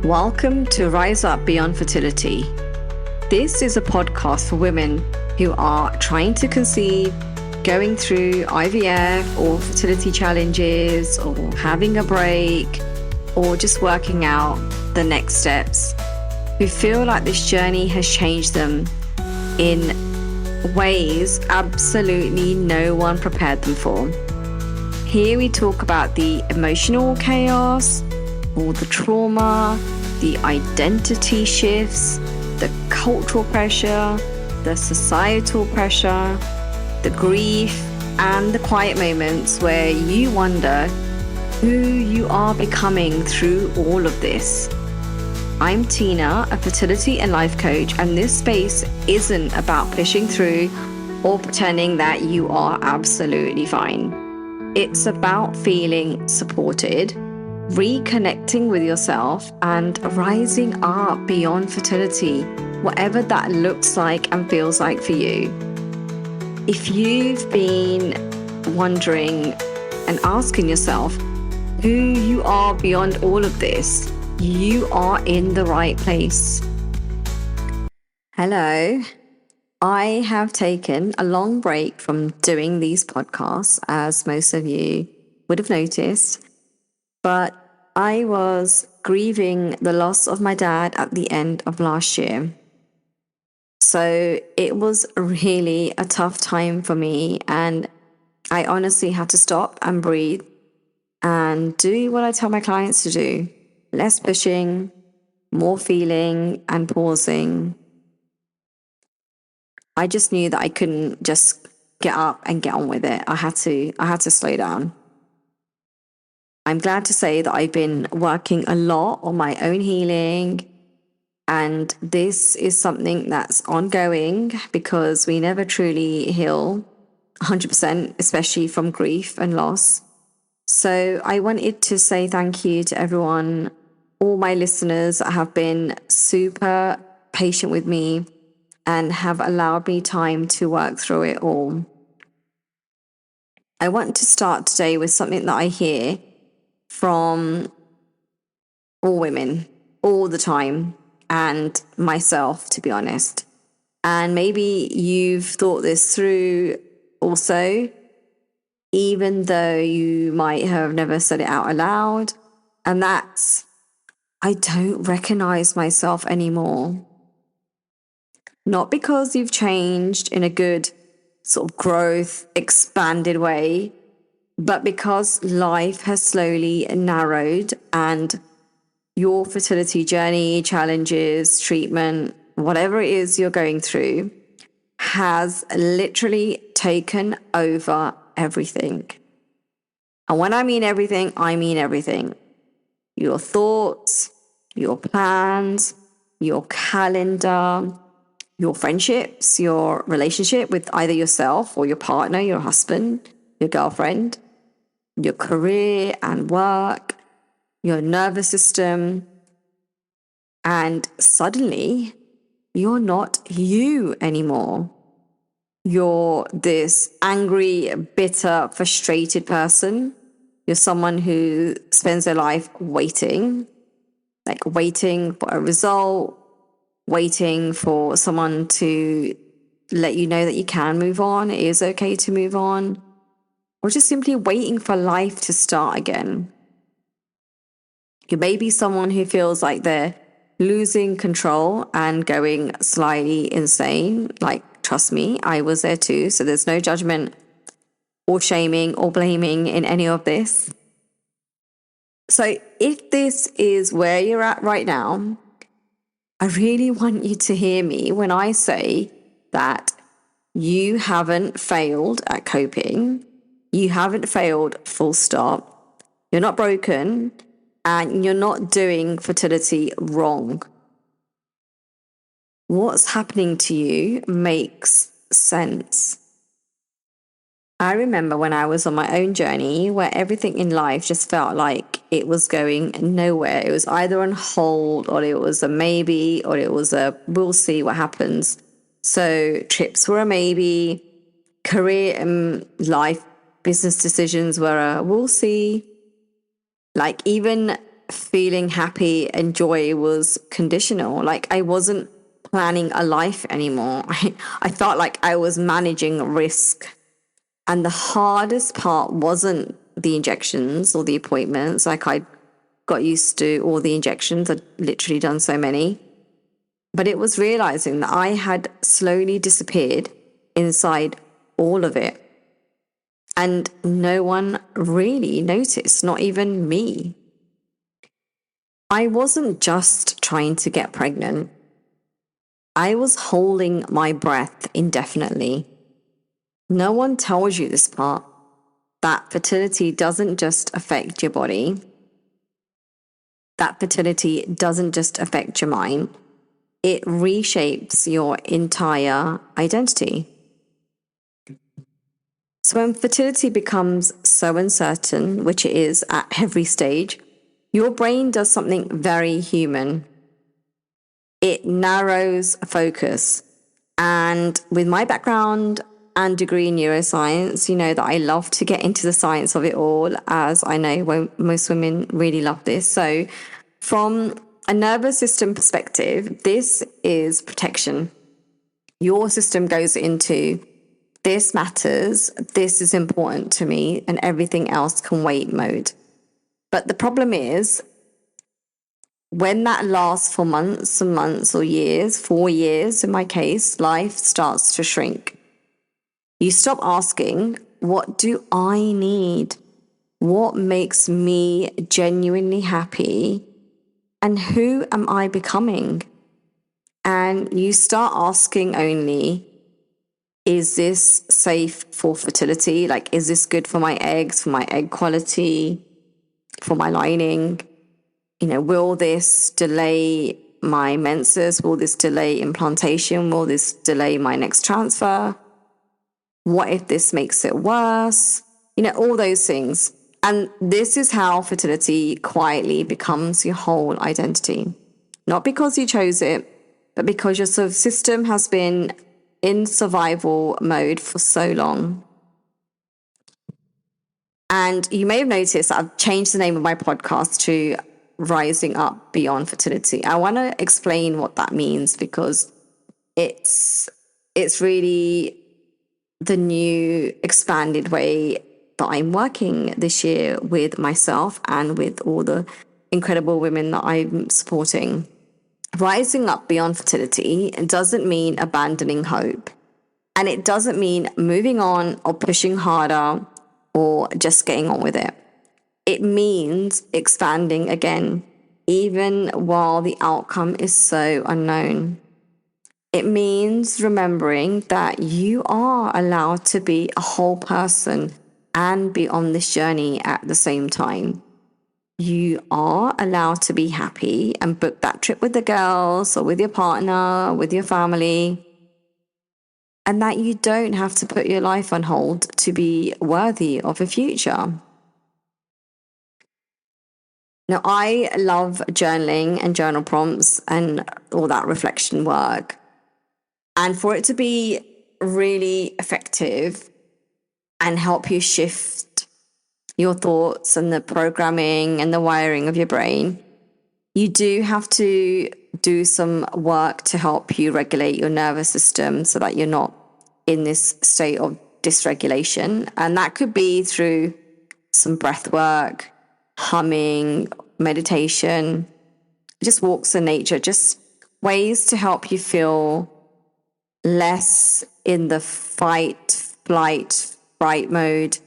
Welcome to Rise Up Beyond Fertility. This is a podcast for women who are trying to conceive, going through IVF or fertility challenges, or having a break, or just working out the next steps, who feel like this journey has changed them in ways absolutely no one prepared them for. Here we talk about the emotional chaos, all the trauma, the identity shifts, the cultural pressure, the societal pressure, the grief, and the quiet moments where you wonder who you are becoming through all of this. I'm Tina, a fertility and life coach, and this space isn't about pushing through or pretending that you are absolutely fine. It's about feeling supported, reconnecting with yourself, and rising up beyond fertility, whatever that looks like and feels like for you. If you've been wondering and asking yourself who you are beyond all of this, you are in the right place. Hello. I have taken a long break from doing these podcasts, as most of you would have noticed. But I was grieving the loss of my dad at the end of last year. So it was really a tough time for me, and I honestly had to stop and breathe and do what I tell my clients to do. Less pushing, more feeling and pausing. I just knew that I couldn't just get up and get on with it. I had to slow down. I'm glad to say that I've been working a lot on my own healing, and this is something that's ongoing because we never truly heal 100%, especially from grief and loss. So I wanted to say thank you to everyone, all my listeners that have been super patient with me and have allowed me time to work through it all. I want to start today with something that I hear from all women all the time, and myself, to be honest. And maybe you've thought this through also, even though you might have never said it out aloud. And that's, I don't recognize myself anymore. Not because you've changed in a good sort of growth, expanded way, but because life has slowly narrowed and your fertility journey, challenges, treatment, whatever it is you're going through, has literally taken over everything. And when I mean everything, I mean everything. Your thoughts, your plans, your calendar, your friendships, your relationship with either yourself or your partner, your husband, your girlfriend, your career and work, your nervous system, and suddenly you're not you anymore. You're this angry, bitter, frustrated person. You're someone who spends their life waiting for a result, waiting for someone to let you know that you can move on, it is okay to move on, or just simply waiting for life to start again. You may be someone who feels like they're losing control and going slightly insane. Like, trust me, I was there too. So there's no judgment or shaming or blaming in any of this. So if this is where you're at right now, I really want you to hear me when I say that you haven't failed at coping. You haven't failed, full stop. You're not broken, and you're not doing fertility wrong. What's happening to you makes sense. I remember when I was on my own journey where everything in life just felt like it was going nowhere. It was either on hold, or it was a maybe, or it was a we'll see what happens. So trips were a maybe, career and life, business decisions were a we'll see. Like even feeling happy and joy was conditional. Like I wasn't planning a life anymore. I felt like I was managing risk. And the hardest part wasn't the injections or the appointments. Like I got used to all the injections. I'd literally done so many. But it was realizing that I had slowly disappeared inside all of it. And no one really noticed, not even me. I wasn't just trying to get pregnant. I was holding my breath indefinitely. No one tells you this part, that fertility doesn't just affect your body. That fertility doesn't just affect your mind. It reshapes your entire identity. So when fertility becomes so uncertain, which it is at every stage, your brain does something very human. It narrows focus. And with my background and degree in neuroscience, you know that I love to get into the science of it all, as I know most women really love this. So from a nervous system perspective, this is protection. Your system goes into this matters, this is important to me, and everything else can wait mode. But the problem is, when that lasts for months and months or years, 4 years in my case, life starts to shrink. You stop asking, what do I need? What makes me genuinely happy? And who am I becoming? And you start asking only, is this safe for fertility? Like, is this good for my eggs, for my egg quality, for my lining? You know, will this delay my menses? Will this delay implantation? Will this delay my next transfer? What if this makes it worse? You know, all those things. And this is how fertility quietly becomes your whole identity. Not because you chose it, but because your sort of system has been in survival mode for so long. And you may have noticed that I've changed the name of my podcast to Rising Up Beyond Fertility. I want to explain what that means, because it's really the new expanded way that I'm working this year with myself and with all the incredible women that I'm supporting. Rising up beyond fertility doesn't mean abandoning hope. And it doesn't mean moving on or pushing harder or just getting on with it. It means expanding again, even while the outcome is so unknown. It means remembering that you are allowed to be a whole person and be on this journey at the same time. You are allowed to be happy and book that trip with the girls or with your partner, with your family. And that you don't have to put your life on hold to be worthy of a future. Now, I love journaling and journal prompts and all that reflection work. And for it to be really effective and help you shift your thoughts and the programming and the wiring of your brain, you do have to do some work to help you regulate your nervous system so that you're not in this state of dysregulation. And that could be through some breath work, humming, meditation, just walks in nature, just ways to help you feel less in the fight, flight, fright mode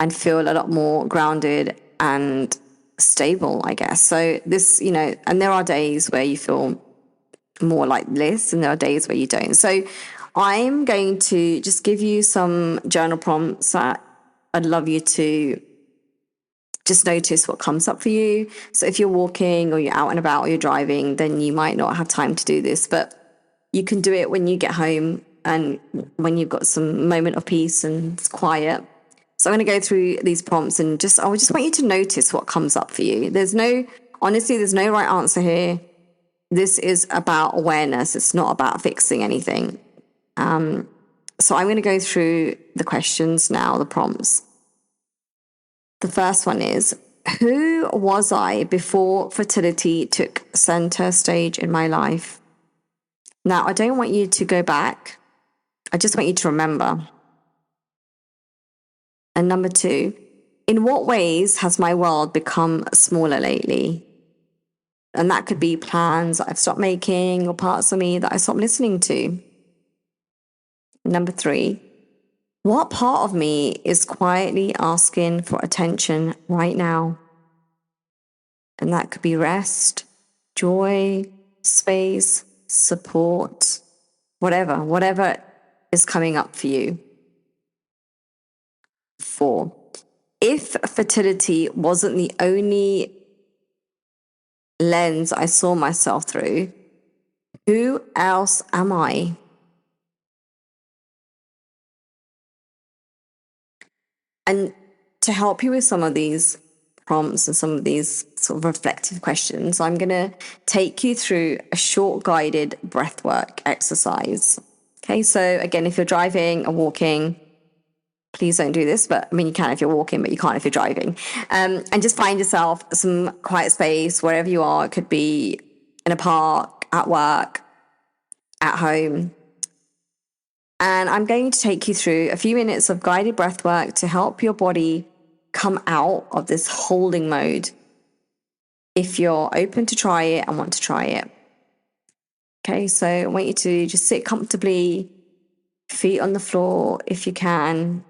and feel a lot more grounded and stable, I guess. So this, you know, and there are days where you feel more like this and there are days where you don't. So I'm going to just give you some journal prompts that I'd love you to just notice what comes up for you. So if you're walking or you're out and about or you're driving, then you might not have time to do this, but you can do it when you get home and when you've got some moment of peace and it's quiet. So I'm going to go through these prompts and I just want you to notice what comes up for you. There's no right answer here. This is about awareness. It's not about fixing anything. So I'm going to go through the questions now, the prompts. The first one is, who was I before fertility took center stage in my life? Now, I don't want you to go back. I just want you to remember. And number 2, in what ways has my world become smaller lately? And that could be plans that I've stopped making or parts of me that I stopped listening to. Number 3, what part of me is quietly asking for attention right now? And that could be rest, joy, space, support, whatever is coming up for you. 4, if fertility wasn't the only lens I saw myself through, who else am I? And to help you with some of these prompts and some of these sort of reflective questions, I'm going to take you through a short guided breathwork exercise. Okay, so again, if you're driving or walking, please don't do this, but I mean, you can if you're walking, but you can't if you're driving. And just find yourself some quiet space wherever you are. It could be in a park, at work, at home. And I'm going to take you through a few minutes of guided breath work to help your body come out of this holding mode if you're open to try it and want to try it. Okay, so I want you to just sit comfortably, feet on the floor if you can,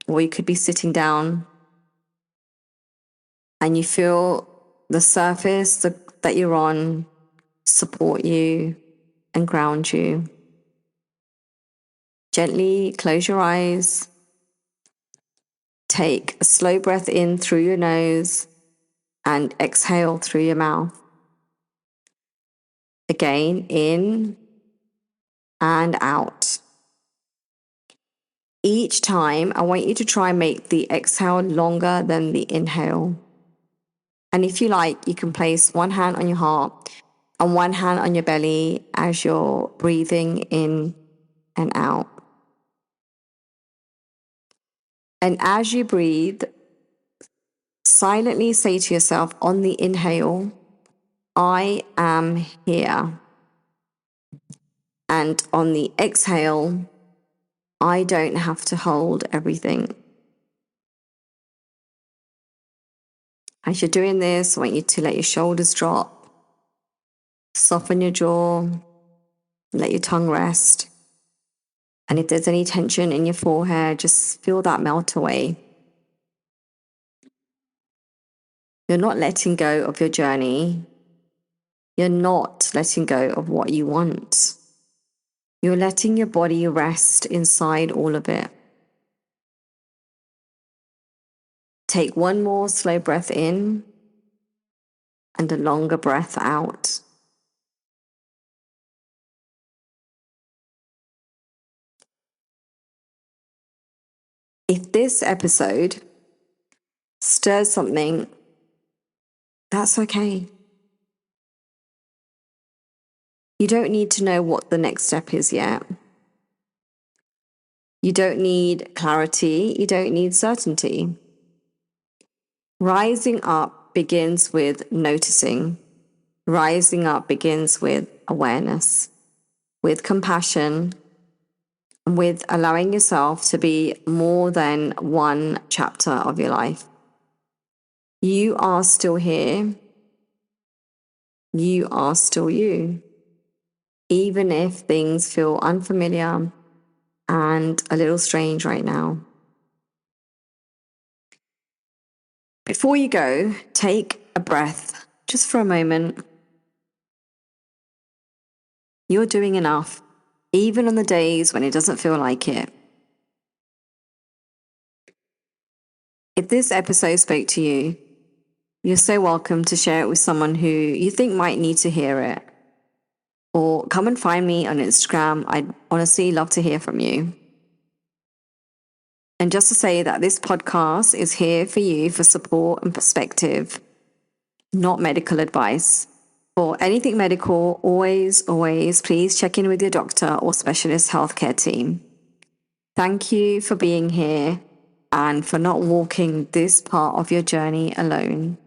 or you could be sitting down, and you feel the surface that you're on support you and ground you. Gently close your eyes. Take a slow breath in through your nose and exhale through your mouth. Again, in and out. Each time, I want you to try and make the exhale longer than the inhale. And if you like, you can place one hand on your heart and one hand on your belly as you're breathing in and out. And as you breathe, silently say to yourself on the inhale, I am here. And on the exhale, I don't have to hold everything. As you're doing this, I want you to let your shoulders drop, soften your jaw, let your tongue rest. And if there's any tension in your forehead, just feel that melt away. You're not letting go of your journey. You're not letting go of what you want. You're letting your body rest inside all of it. Take one more slow breath in and a longer breath out. If this episode stirs something, that's okay. You don't need to know what the next step is yet. You don't need clarity. You don't need certainty. Rising up begins with noticing. Rising up begins with awareness, with compassion, with allowing yourself to be more than one chapter of your life. You are still here. You are still you. Even if things feel unfamiliar and a little strange right now. Before you go, take a breath just for a moment. You're doing enough, even on the days when it doesn't feel like it. If this episode spoke to you, you're so welcome to share it with someone who you think might need to hear it. Or come and find me on Instagram. I'd honestly love to hear from you. And just to say that this podcast is here for you for support and perspective, not medical advice. For anything medical, always please check in with your doctor or specialist healthcare team. Thank you for being here and for not walking this part of your journey alone.